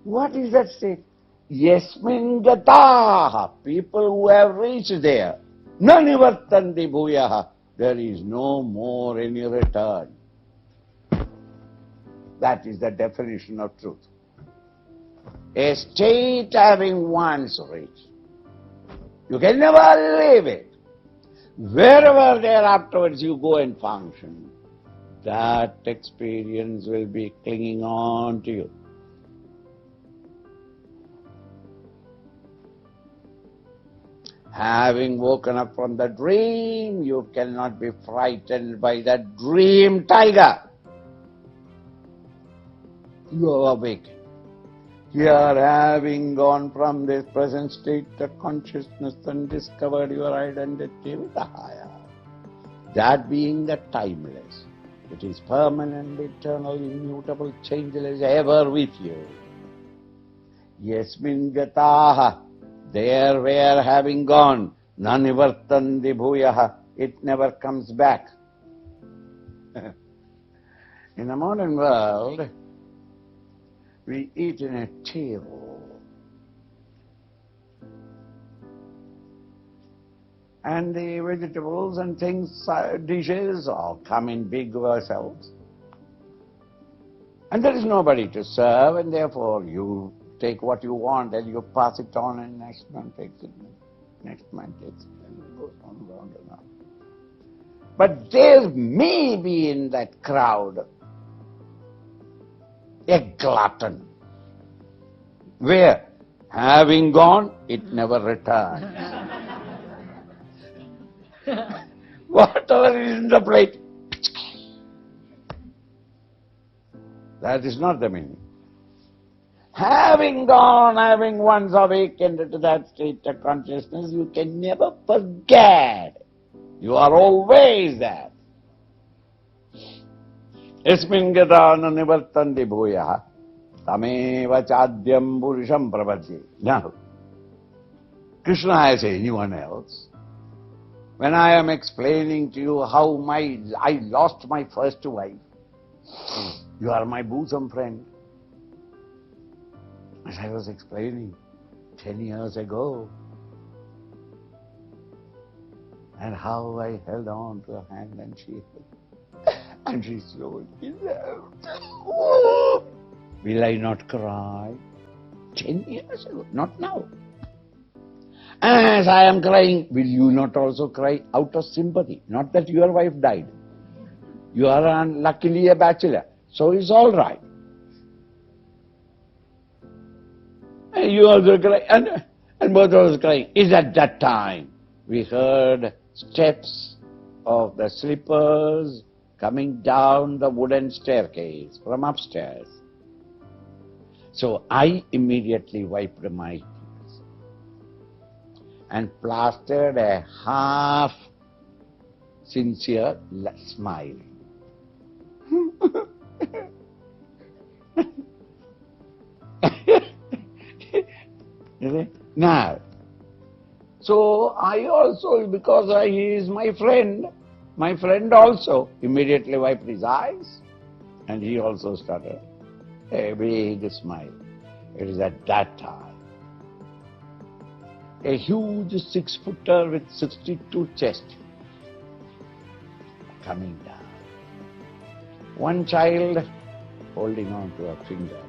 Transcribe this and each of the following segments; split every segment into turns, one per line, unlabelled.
What is that state? Yasmin gataha, people who have reached there. Na nivartanti bhuyaha, there is no more any return. That is the definition of truth. A state having once reached, you can never leave it. Wherever there afterwards you go and function, that experience will be clinging on to you. Having woken up from the dream, you cannot be frightened by that dream tiger. You are awake. Here, having gone from this present state of consciousness and discovered your identity with the higher, that being the timeless, it is permanent, eternal, immutable, changeless, ever with you. Yasmin gataha, there where having gone, na nivartanti bhuyaha, it never comes back. In the modern world, we eat in a table. And the vegetables and things, dishes, all come in big vessels. And there is nobody to serve, and therefore you take what you want and you pass it on, and next man takes it, next man takes it, and it goes on round and round. But there may be in that crowd a glutton, where, having gone, it never returns. Whatever is in the plate, that is not the meaning. Having gone, having once awakened to that state of consciousness, you can never forget. You are always there. Yasmin gatana nivartanti bhuyaha, tameva chadyam purusham pravati. Now, Krishna has anyone else. When I am explaining to you how I lost my first wife, you are my bosom friend. As I was explaining 10 years ago, and how I held on to her hand and she slowly left. Oh, will I not cry? 10 years ago, not now. As I am crying, will you not also cry out of sympathy? Not that your wife died. You are unluckily a bachelor, so it's all right. And you also cry, and both of us crying. Is at that time we heard steps of the slippers coming down the wooden staircase from upstairs. So I immediately wiped my tears and plastered a half sincere smile. Now, so I also, because he is my friend also immediately wiped his eyes, and he also started a big smile. It is at that time a huge 6-footer with 62 chest coming down. One child holding on to her finger,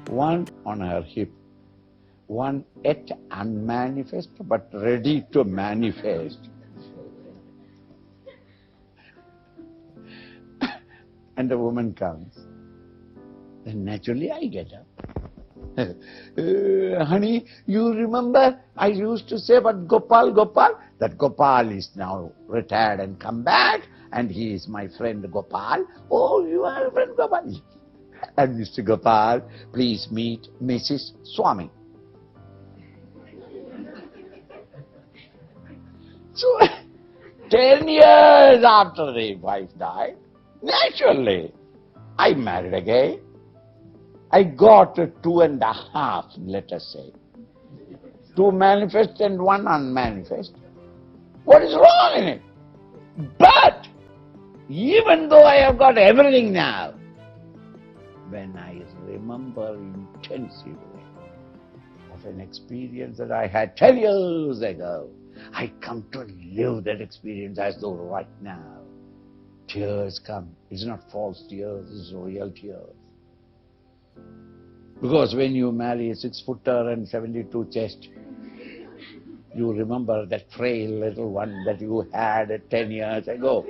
one on her hip, one yet unmanifest but ready to manifest. And the woman comes. Then naturally I get up. Honey, you remember I used to say, but Gopal, that Gopal is now retired and come back, and he is my friend Gopal. Oh, you are a friend Gopal. And Mr. Gopal, please meet Mrs. Swami. So, 10 years after the wife died, naturally, I married again. I got 2.5, let us say. two manifest and one unmanifest. What is wrong in it? But even though I have got everything now, when I remember intensively of an experience that I had 10 years ago, I come to live that experience as though right now. Tears come. It's not false tears, it's real tears. Because when you marry a 6-footer and 72 chest, you remember that frail little one that you had 10 years ago.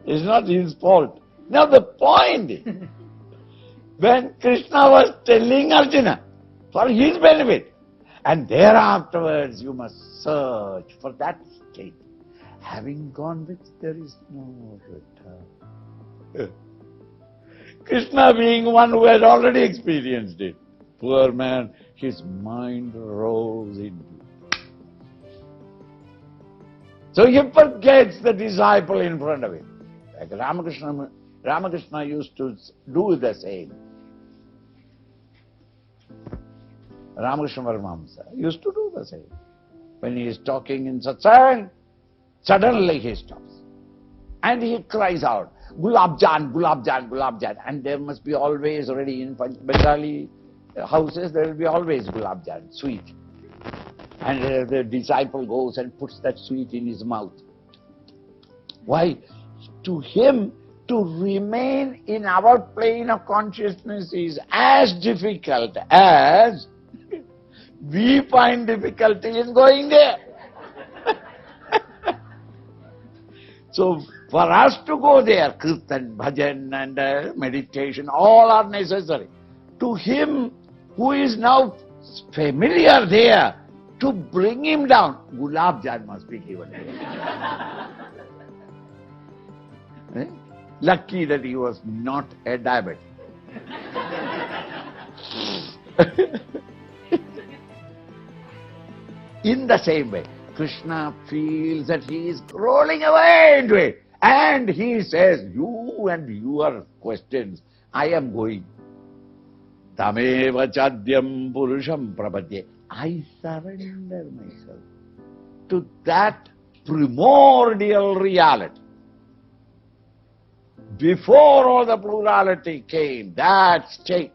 It's not his fault. Now the point is, when Krishna was telling Arjuna for his benefit, and thereafterwards you must search for that state. Having gone which there is no return. Krishna being one who had already experienced it. Poor man, his mind rose into it. So he forgets the disciple in front of him. Like Ramakrishna used to do the same. Ramakrishna Paramahamsa used to do the same. When he is talking in satsang, suddenly he stops. And he cries out, Gulab Jan, Gulab Jan, Gulab Jan. And there must be always ready in Bengali houses, there will be always Gulab Jan, sweet. And the disciple goes and puts that sweet in his mouth. Why? To him, to remain in our plane of consciousness is as difficult as we find difficulty in going there. So, for us to go there, kirtan, bhajan and meditation, all are necessary. To him who is now familiar there, to bring him down, Gulab Jan must be given. Lucky that he was not a diabetic. In the same way, Krishna feels that he is rolling away into it. And he says, you and your questions, I am going. Tameva chadyam purusham prapadye. I surrender myself to that primordial reality. Before all the plurality came, that state